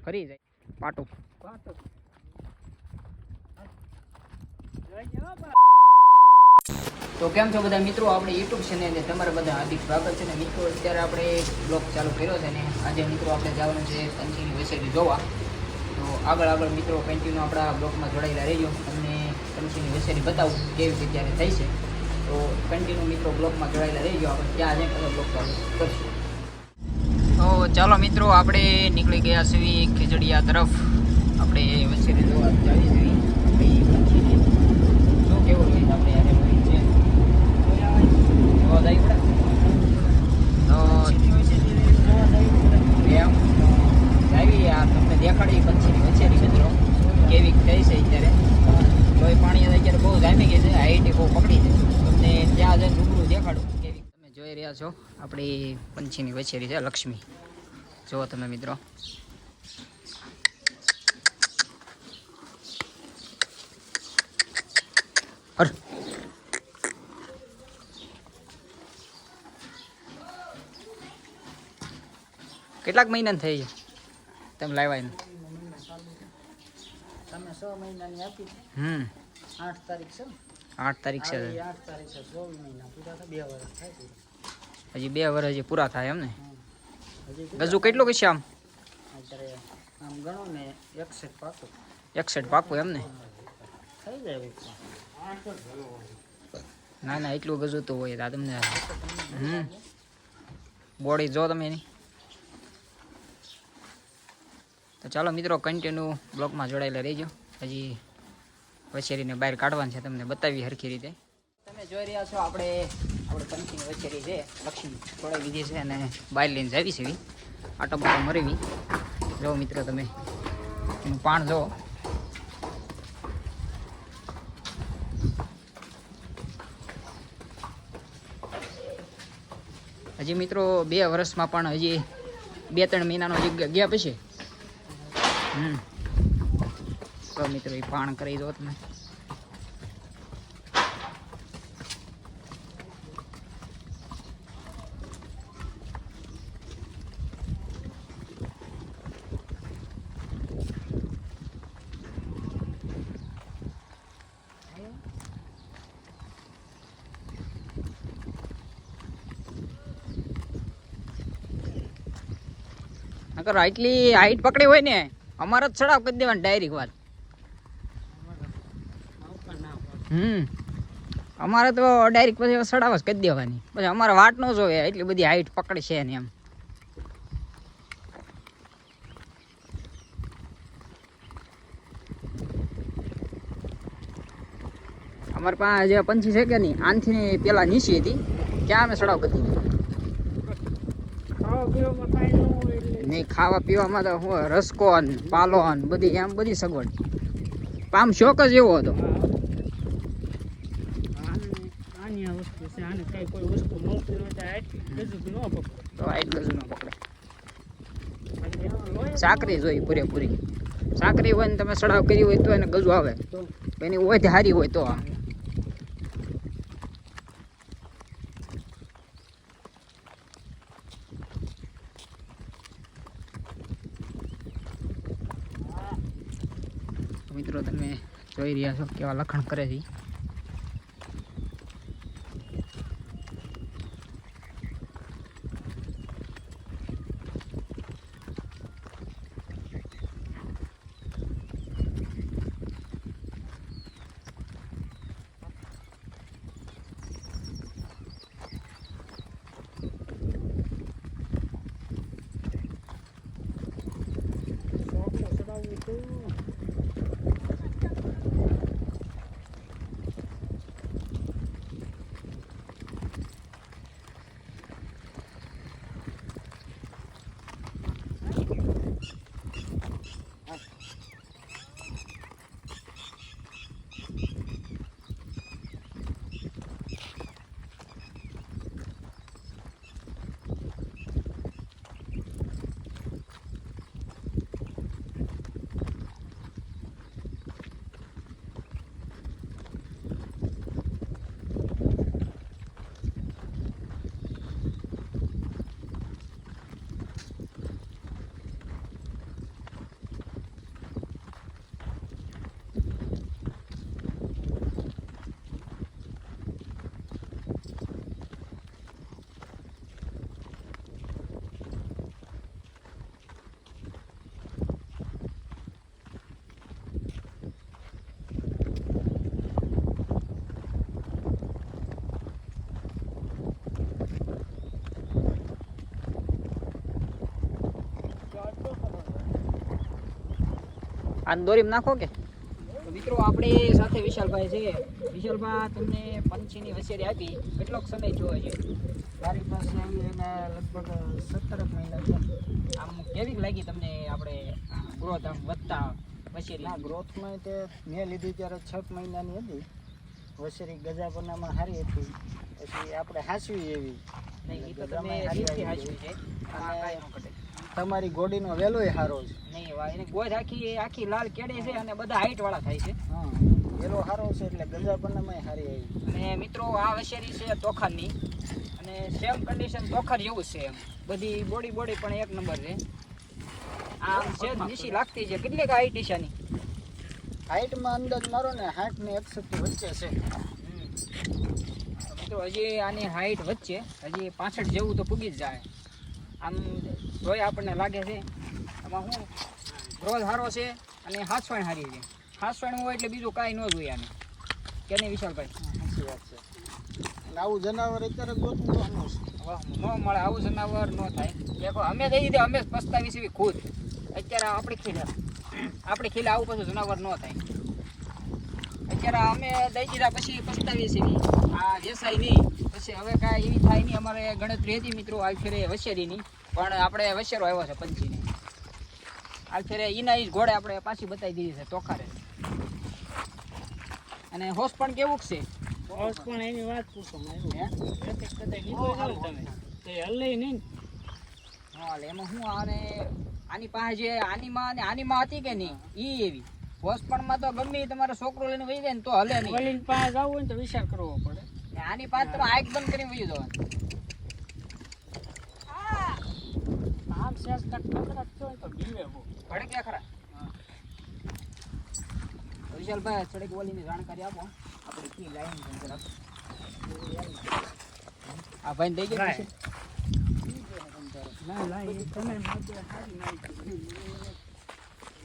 ફરી જાય પાટું. તો કેમ છો બધા મિત્રો, આપણે યુટ્યુબ ચેનલને તમારા બધા હાર્દિક સ્વાગત છે. ને મિત્રો અત્યારે આપણે બ્લોગ ચાલુ કર્યો છે ને આજે મિત્રો આપણે જવાનું છે પંચીની વસેરી જોવા. તો આગળ મિત્રો કન્ટિન્યુ આપણા બ્લોગમાં જોડાયેલા રહીજો. તમને પંચીની વસેરી બતાવું કેવી રીતે ત્યારે થઈ છે. તો કન્ટિન્યુ મિત્રો બ્લોગમાં જોડાયેલા રહીજો. આપણે ત્યાં જઈને પછી બ્લોગ ચાલુ કરશું. તો ચાલો મિત્રો આપણે નીકળી ગયા છીએ ખીજડીયા તરફ. આપણે વસેરી જોવા જઈએ છીએ. શું કેવું જોઈએ આપણે યારે છે જોવા જઈએ આવી આ તમને દેખાડી પંછીની વછેરી મિત્રો કેવી થઈ છે અત્યારે. લોહી પાણી અત્યારે બહુ જામી ગઈ છે, હાઈટ બહુ પકડી છે. તમને ત્યાં જઈને રૂબરૂ દેખાડું કેવી. તમે જોઈ રહ્યા છો આપણી પંછીની વછેરી છે લક્ષ્મી. જુઓ તમે મિત્રો. અરે કેટલાક મહિના થઈ છે તમે લાવ્યા એને? તમે 6 મહિનાની આપી. 8 તારીખ છે. 8 તારીખ છે. 8 તારીખે 16 મહિના પૂરા થાય, 2 વર્ષ થાય. હજી 2 વર્ષ હજી પૂરા થાય એમ ને? ગજુ કેટલું કહેશે આમ? અત્યારે આમ ગણો ને 61 પાકું. 61 પાકું એમ ને? થઈ જાય. ના ના એટલું ગજુ તો હોય આ તમને. બોડી જો તમે એની. તો ચાલો મિત્રો કન્ટિન્યુ બ્લોગમાં જોડાયેલા રહેજો. હજી વછેરીને બહાર કાઢવાની છે, તમને બતાવી સરખી રીતે. તમે જોઈ રહ્યા છો આપણે પંખીની વછેરી છે લક્ષ્મી છોડાઈ દીધી છે અને બહાર લઈને જાવી છે. આટો બાટો મરેવી જો મિત્રો તમે એનું પાણ જો. હજી મિત્રો 2 વર્ષમાં પણ હજી 2-3 મહિનાનો હજી ગયા પછી તો મિત્રો એ પાણ કરી દો તમે. અગર આટલી હાઈટ પકડી હોય ને અમારે જ ચડાવ કરી દેવાની ડાયરેક્ટ વાત. અમારે તો ડાયરેક્ટ પછી ચડાવ જ કરી દેવાની. પછી અમારે વાટ ન જોવે એટલી બધી હાઈટ પકડે છે ને એમ. અમારે પાસે જે પંછી છે કે નહીં આનથી પેલા નીચી હતી ત્યાં અમે ચડાવ કરી દીધી. નહીં ખાવા પીવામાં તો હું રસકો ને પાલો ને બધી એમ બધી સગવડ. આમ શોખ જ એવો હતો. તો આઈટ ગજુ ન પકડે. સાકરી જોઈ પૂરેપૂરી. સાકરી હોય ને તમે ચડાવ કરી હોય તો એને ગજુ આવે. એની હોય હારી હોય તો આમ. મિત્રો તમે જોઈ રહ્યા છો કેવા લખણ કરે છે. આ દોરીમાં નાખો કે તો મિત્રો આપણી સાથે વિશાલભાઈ છે. વિશાલભાઈ તમને પંછીની વસેરી આપી કેટલોક સમય જોવે છે? મારી પાસે આવી એને લગભગ 17 મહિના છે. આમ કેવી લાગી તમને આપણે ગ્રોથ આમ વધતા વસેરી? ના ગ્રોથમાં તે મેં લીધી ત્યારે 6 મહિનાની હતી. વસેરી ગજાપનામાં સારી હતી. પછી આપણે હાંસવી એવી નહીં, એ તો તમે રીતથી હાચવી છે. આમાં કાંઈ ન ઘટે. તમારી ગોડીનો વેલોય સારો છે. નહીં વા એને ગોજ આખી લાલ કેડે છે અને બધા હાઈટ વાળા થાય છે. હા વેલો સારો છે એટલે ગજાપનામાં સારી આવી. અને મિત્રો આ વસેરી છે તોખારની અને સેમ કન્ડિશન તોખાર જેવું જ છે એમ. બધી બોડી પણ એક નંબર છે. આ છે નીચી લાગતી છે. કેટલી હાઈટ છે આની? હાઈટમાં અંદાજ મારો ને 60 ને 61 વચ્ચે છે. તો મિત્રો હજી આની હાઈટ વચ્ચે હજી 65 જેવું તો પૂગી જ જાય. આમ જોઈ આપણને લાગે છે આમાં શું ગ્રોથ સારો છે અને હાથસવાણ સારી છે. હાથસવાણ હોય એટલે બીજું કાંઈ ન જોઈએ આને, કે નહીં વિશાલભાઈ? સાચી વાત છે. અને આવું જનાવર અત્યારે ગોતવું આનું છે. ન મળે આવું જનાવર ન થાય. દેખો અમે દઈ દીધે અમે પસ્તાવી છીએ ખુદ. અત્યારે આપણે ખીલે આવું પાછું જનાવર ન થાય. અત્યારે અમે દઈ દીધા પછી પસ્તાવીએ છીએ. આ વેસાય નહીં પછી હવે કાંઈ એવી થાય નહીં. અમારે ગણતરી હતી મિત્રો આ ફેરે વસેરીની, પણ આપણે વસેરો આવ્યો છે પંચીને. આ ફેરે એના જ ઘોડે આપણે પાછી બતાવી દીધી છે તોખારે. અને હોશ પણ કેવું છે? હોશ પણ એની વાત પૂછો હા એમાં શું આની પાસે જે આનીમાં હતી કે નહીં ઈ એવી. હોસ્પણમાં તો ગમે ઈ તમારો છોકરો લઈને વહી જાય ને તો હલે નહીં. વળીને પાસે જવું હોય ને તો વિચાર કરવો પડે. આની પાસે તમે આંખ બંધ કરીને વહી જવાનું. આમ સેસ કટકટ હોય તો બીવે બહુ. ભડકે ખરા. વિશાલભાઈ થોડીક ઓલીની જાણકારી આપો. આપણે કી લાઈન બંધ રાખો. આ ભાઈને દઈ ગયો છે. ના લાઈ તમે મજે હારી નાખી.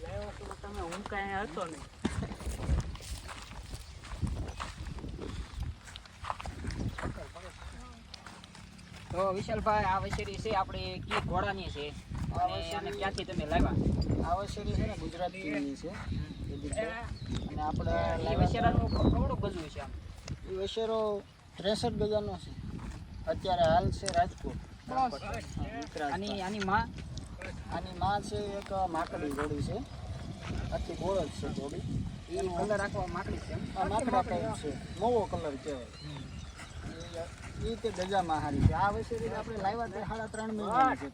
લાવ્યો તો તમે હું કાંઈ હતો નહીં. તો વિશાલભાઈ આ વસેરી છે આપણે કી ઘોડાની છે અને ક્યાંથી તમે લાવ્યા? આ વસેરી છે ને ગુજરાતની છે. અને આપણે એ વસેરાનું કવડું ગજવું છે આમ? એ વસેરો 63 ગજાનો છે. અત્યારે હાલ છે રાજકોટ. આની માં છે એક માકડી જોડી છે. આખી ગોળ જ છે જોડી. એ કલર આખો માકડી છે. આ માકડા ટાઈપ છે. મોવો કલર કહેવાય. એ તે ગજામાં હારી છે. આ વસેરી આપણે લાવ્યા તે 3.5 મહિનાની છે.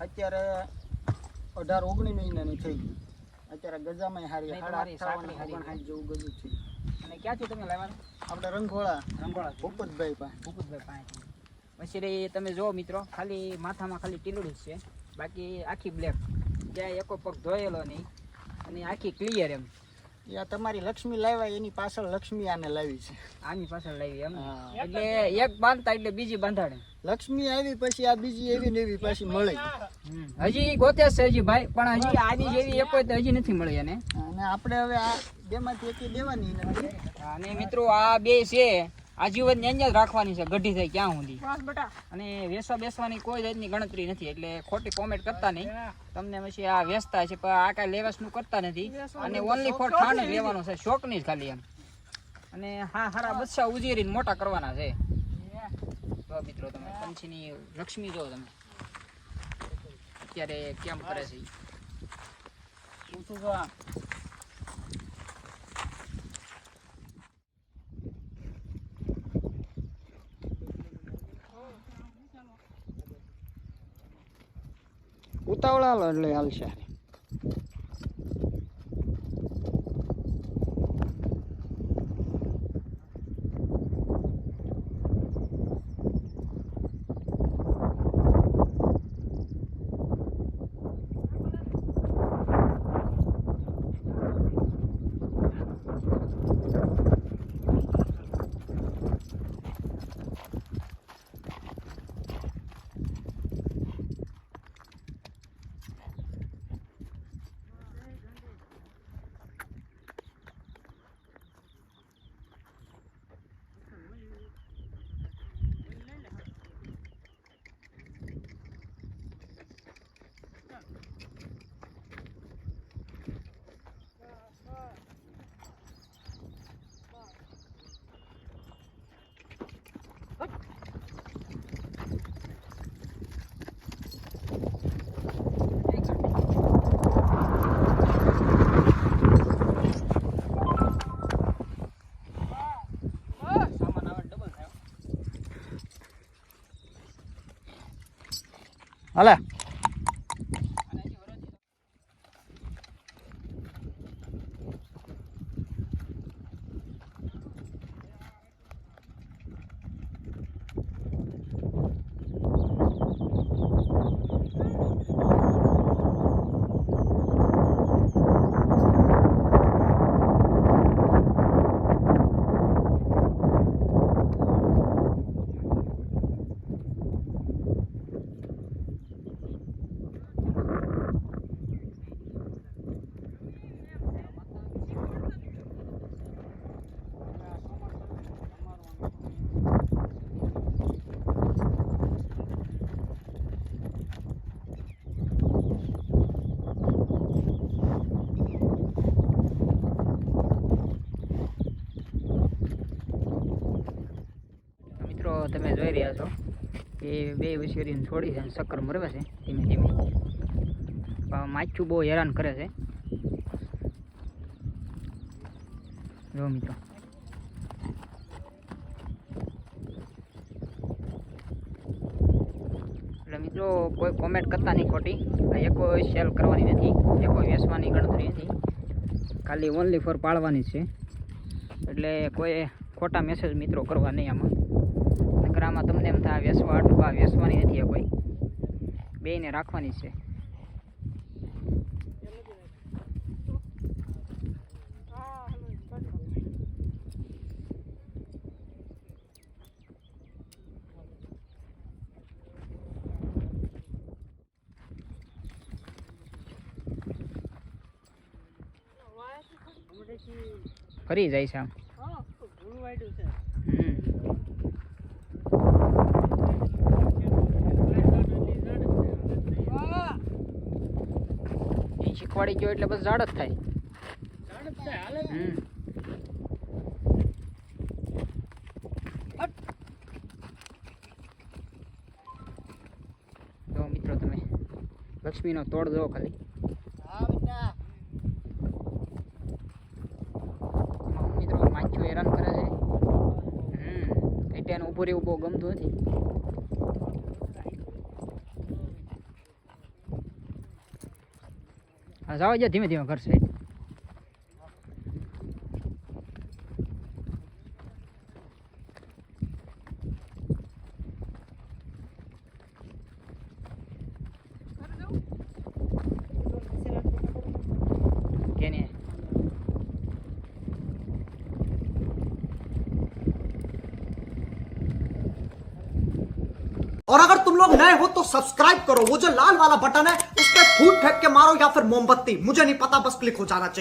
અત્યારે 18-19 મહિનાની થઈ ગઈ. અત્યારે ગજામાં હારી 58 જેવું ગજું છે. અને ક્યાંથી તમે લાવવાનું? આપણે રંગોળા ભૂપતભાઈ પાસે. વસેરી તમે જો મિત્રો ખાલી માથામાં ખાલી ટીલુડી જ છે, બાકી આખી બ્લેક, ત્યાં એકો પગ ધોયેલો નહીં અને આખી ક્લિયર એમ. યા તમારી લક્ષ્મી લાવ્યા એની પાછળ લક્ષ્મી આને લાવી છે. આની પાછળ લાવી એમ? એટલે એક બાંધતા એટલે બીજી બાંધાડે. લક્ષ્મી આવી પછી આ બીજી એવી ને એવી પાછી મળી. હજી ગોતે છે હજી ભાઈ, પણ હજી આની જેવી એક તો હજી નથી મળી એને. અને આપણે હવે આ બેમાંથી એકી દેવાની નથી. અને મિત્રો આ બે છે આજીવન અહીંયા જ રાખવાની છે, ગઢી થાય ક્યાં સુધી. અને વેસવા બેસવાની કોઈ જાતની ગણતરી નથી, એટલે ખોટી કોમેન્ટ કરતા નહીં. તમને પછી આ વેચતા છે પણ આ કાંઈ લેવાસનું કરતા નથી. અને ઓનલી ફોર ખાંડ જ લેવાનો છે, શોખની જ ખાલી એમ. અને હા હારા બચ્ચા ઉજીરીને મોટા કરવાના છે. તો મિત્રો તમે પંછીની લક્ષ્મી જો તમે અત્યારે કેમ કરે છે. ઉતાવળા એટલે હાલશે. હાલે મિત્રો તમે જોઈ રહ્યા છો એ બે વછેરીને છોડી છે અને ચક્કર મરવે છે ધીમે ધીમે. પણ માછું બહુ હેરાન કરે છે. જો મિત્રો એટલે મિત્રો કોઈ કોમેન્ટ કરતા નહીં ખોટી. એ કોઈ સેલ કરવાની નથી, એ કોઈ વેચવાની ગણતરી નથી, ખાલી ઓનલી ફોર પાળવાની જ છે. એટલે કોઈ ખોટા મેસેજ મિત્રો કરવા નહીં આમાં. નકર આમાં તમને એમ થાય વેચવાની નથી, કોઈ બેયને રાખવાની છે. ફરી જાય છે આમ. શીખવાડી ગયો એટલે બસ ઝાડ જ થાય. જો મિત્રો તમે લક્ષ્મીનો તોડ જો ખાલી. મિત્રો માછું હેરાન કરે છે. એટલે એનું ઉપર એવું બહુ ગમતું નથી. હા જાવ જા ધીમે ધીમે ઘર સાઈડ. કેને और अगर तुम लोग नए हो तो सब्सक्राइब करो, वो जो लाल वाला बटन है उस पर फूट फेंक के मारो या फिर मोमबत्ती, मुझे नहीं पता, बस क्लिक हो जाना चाहिए।